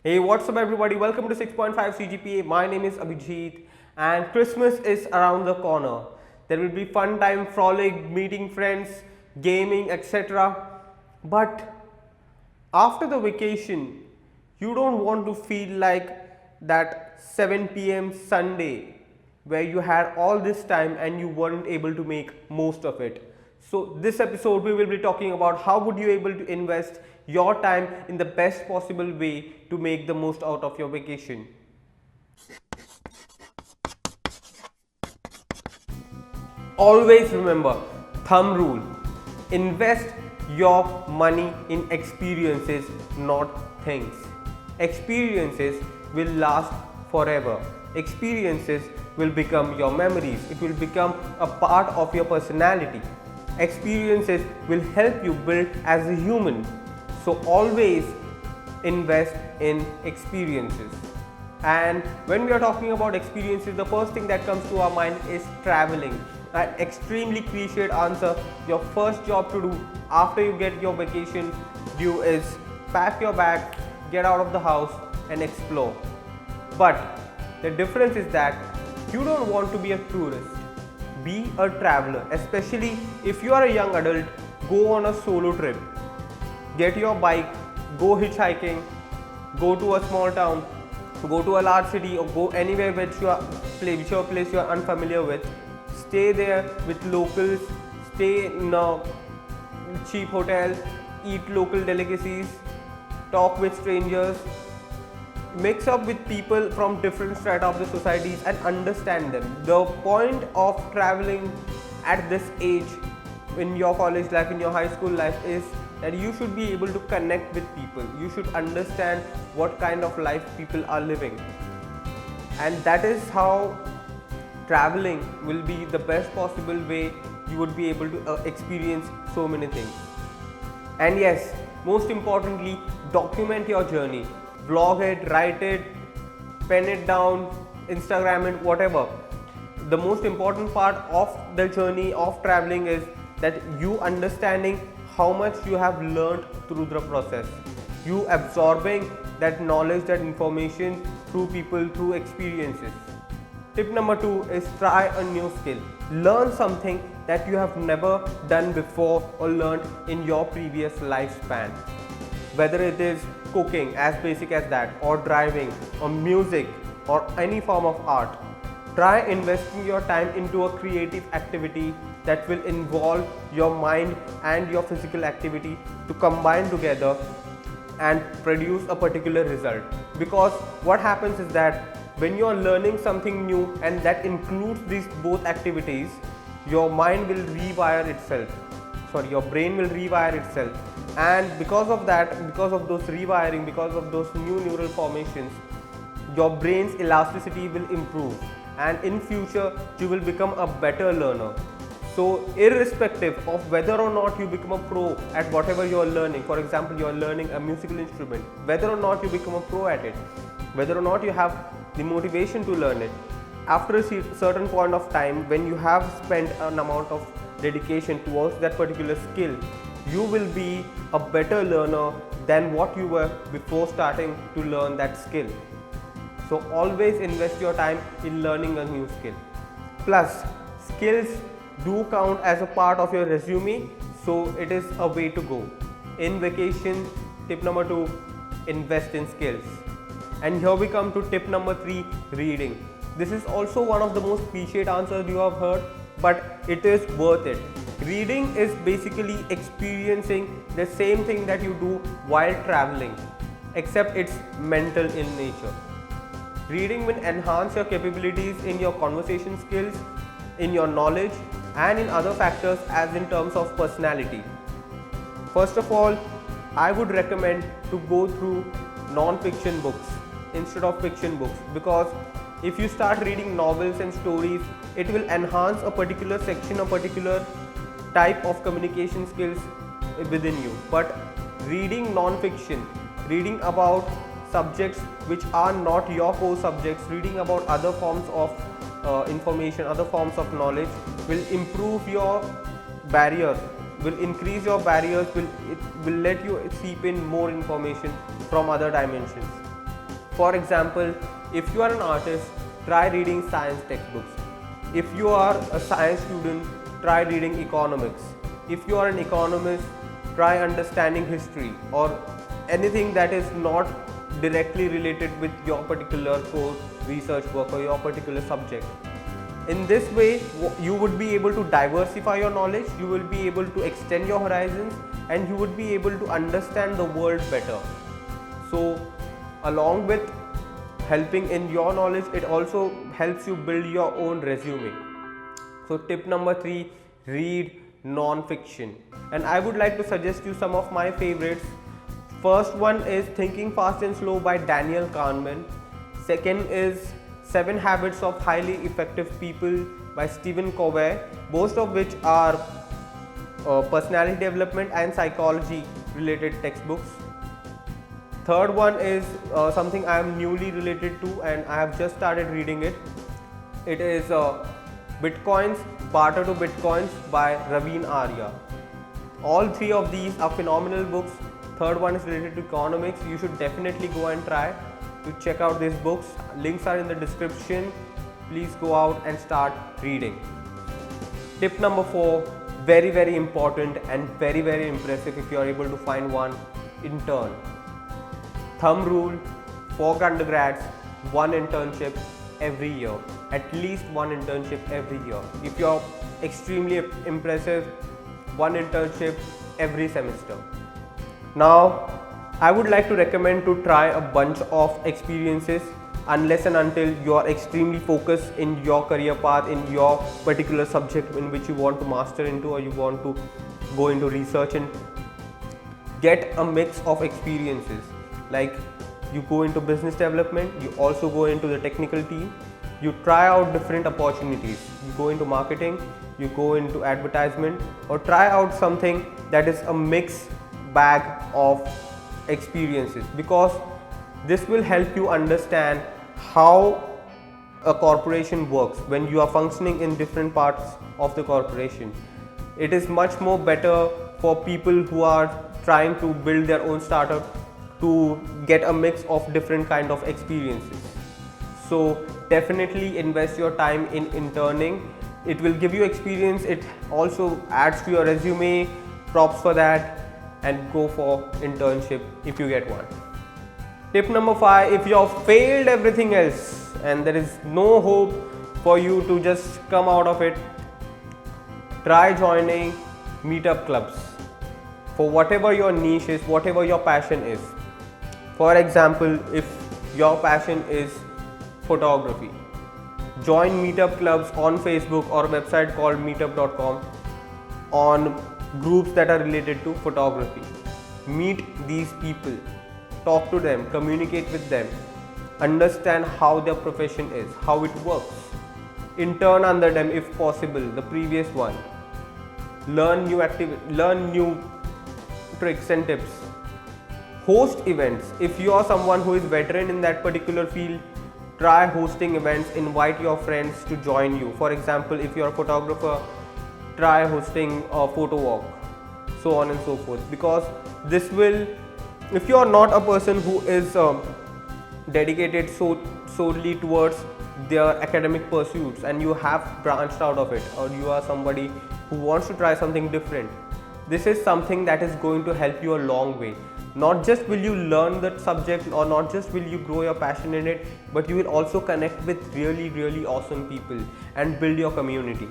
Hey, what's up, everybody? Welcome to 6.5 CGPA. My name is Abhijit, and Christmas is around the corner. There will be fun time, frolic, meeting friends, gaming, etc. But after the vacation, you don't want to feel like that 7 p.m. Sunday where you had all this time and you weren't able to make most of it. So this episode we will be talking about how would you able to invest your time in the best possible way to make the most out of your vacation. Always remember, thumb rule: invest your money in experiences, not things. Experiences will last forever. Experiences will become your memories, it will become a part of your personality. Experiences will help you build as a human. So always invest in experiences. And when we are talking about experiences, the first thing that comes to our mind is traveling. An extremely cliched answer. Your first job to do after you get your vacation due is pack your bag, get out of the house and explore. But the difference is that you don't want to be a tourist. Be a traveler, especially if you are a young adult. Go on a solo trip. Get your bike, go hitchhiking, go to a small town, go to a large city, or go anywhere whichever place you are unfamiliar with. Stay there with locals, stay in a cheap hotel, eat local delicacies, talk with strangers, mix up with people from different strata of the societies and understand them. The point of traveling at this age, in your college life, in your high school life, is that you should be able to connect with people. You should understand what kind of life people are living, and that is how traveling will be the best possible way you would be able to experience so many things. And yes, most importantly, document your journey. Vlog it, write it, pen it down, Instagram it, whatever. The most important part of the journey of traveling is that you understanding how much you have learned through the process. You absorbing that knowledge, that information through people, through experiences. Tip number 2 is try a new skill. Learn something that you have never done before or learned in your previous lifespan. Whether it is cooking, as basic as that, or driving, or music, or any form of art. Try investing your time into a creative activity that will involve your mind and your physical activity to combine together and produce a particular result. Because what happens is that when you are learning something new and that includes these both activities, your mind will rewire itself. Your brain will rewire itself, and because of that, because of those rewiring, because of those new neural formations, your brain's elasticity will improve, and in future you will become a better learner. So irrespective of whether or not you become a pro at whatever you are learning, for example you are learning a musical instrument, whether or not you become a pro at it, whether or not you have the motivation to learn it, after a certain point of time, when you have spent an amount of dedication towards that particular skill, you will be a better learner than what you were before starting to learn that skill. So always invest your time in learning a new skill. Plus, skills do count as a part of your resume, so it is a way to go. In vacation, tip number 2, invest in skills. And here we come to tip number 3, reading. This is also one of the most cliched answers you have heard, but it is worth it. Reading is basically experiencing the same thing that you do while traveling, except it's mental in nature. Reading will enhance your capabilities in your conversation skills, in your knowledge, and in other factors as in terms of personality. First of all, I would recommend to go through non-fiction books instead of fiction books, because if you start reading novels and stories, it will enhance a particular section, a particular type of communication skills within you. But reading non-fiction, reading about subjects which are not your core subjects, reading about other forms of information, other forms of knowledge, will improve your barriers, will increase your barriers, it will let you seep in more information from other dimensions. For example, if you are an artist, try reading science textbooks. If you are a science student, try reading economics. If you are an economist, try understanding history or anything that is not directly related with your particular core research work or your particular subject. In this way, you would be able to diversify your knowledge, you will be able to extend your horizons, and you would be able to understand the world better. So, along with helping in your knowledge, it also helps you build your own resume. So, tip number 3, read non-fiction. And I would like to suggest you some of my favorites. First one is Thinking Fast and Slow by Daniel Kahneman. Second is 7 Habits of Highly Effective People by Stephen Covey, both of which are personality development and psychology related textbooks. Third one is something I am newly related to and I have just started reading it. It is Bitcoins, Barter to Bitcoins by Raveen Arya. All 3 of these are phenomenal books. Third one is related to economics. You should definitely go and try to check out these books. Links are in the description. Please go out and start reading. Tip number 4, very important and very impressive if you are able to find one: intern. Thumb rule: for undergrads, 1 internship every year, at least 1 internship every year. If you're extremely impressive, 1 internship every semester. Now, I would like to recommend to try a bunch of experiences unless and until you are extremely focused in your career path, in your particular subject in which you want to master into or you want to go into research and get a mix of experiences. Like, you go into business development, you also go into the technical team, you try out different opportunities, you go into marketing, you go into advertisement, or try out something that is a mixed bag of experiences, because this will help you understand how a corporation works when you are functioning in different parts of the corporation. It is much more better for people who are trying to build their own startup to get a mix of different kind of experiences. So definitely invest your time in interning. It will give you experience, it also adds to your resume. Props for that, and go for internship if you get one. Tip number 5, if you have failed everything else and there is no hope for you to just come out of it, try joining meetup clubs for whatever your niche is, whatever your passion is. For example, if your passion is photography, join meetup clubs on Facebook or a website called meetup.com on groups that are related to photography. Meet these people, talk to them, communicate with them, understand how their profession is, how it works. Intern under them if possible, the previous one. Learn new tricks and tips. Host events. If you are someone who is veteran in that particular field, try hosting events, invite your friends to join you. For example, if you are a photographer, try hosting a photo walk, so on and so forth, because this will, if you are not a person who is dedicated solely towards their academic pursuits and you have branched out of it, or you are somebody who wants to try something different, this is something that is going to help you a long way. Not just will you learn that subject, or not just will you grow your passion in it, but you will also connect with really awesome people and build your community.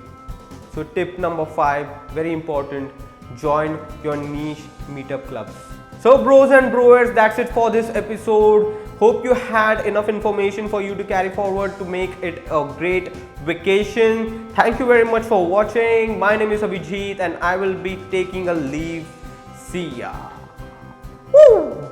So tip number 5, very important, join your niche meetup clubs. So bros and brewers, that's it for this episode. Hope you had enough information for you to carry forward to make it a great vacation. Thank you very much for watching. My name is Abhijit and I will be taking a leave. See ya. Woo!